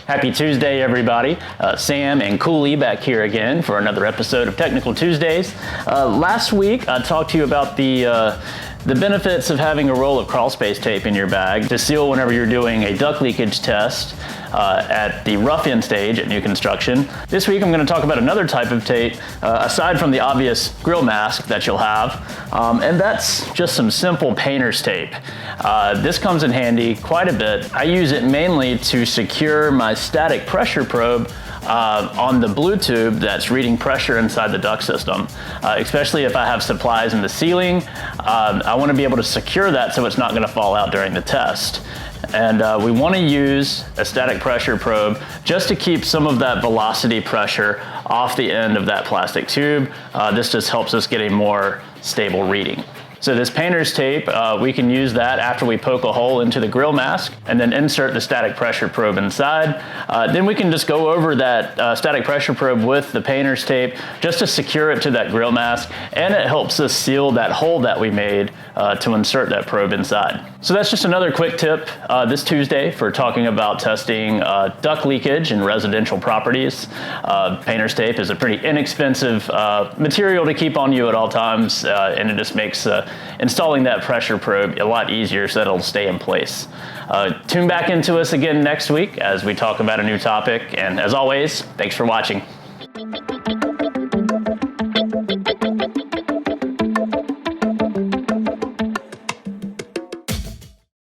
Happy Tuesday, everybody. Sam and Cooley back here again for another episode of Technical Tuesdays. Last week, I talked to you about the benefits of having a roll of crawl space tape in your bag to seal whenever you're doing a duct leakage test at the rough-in stage at new construction. This week I'm going to talk about another type of tape aside from the obvious grill mask that you'll have, and that's just some simple painter's tape. This comes in handy quite a bit. I use it mainly to secure my static pressure probe on the blue tube that's reading pressure inside the duct system, especially if I have supplies in the ceiling. I want to be able to secure that so it's not going to fall out during the test. And we want to use a static pressure probe just to keep some of that velocity pressure off the end of that plastic tube. This just helps us get a more stable reading. So this painter's tape, we can use that after we poke a hole into the grill mask and then insert the static pressure probe inside. Then we can just go over that static pressure probe with the painter's tape just to secure it to that grill mask, and it helps us seal that hole that we made to insert that probe inside. So that's just another quick tip this Tuesday for talking about testing duct leakage in residential properties. Painter's tape is a pretty inexpensive material to keep on you at all times, and it just makes installing that pressure probe a lot easier so that it'll stay in place. Tune back into us again next week as we talk about a new topic, and as always, thanks for watching.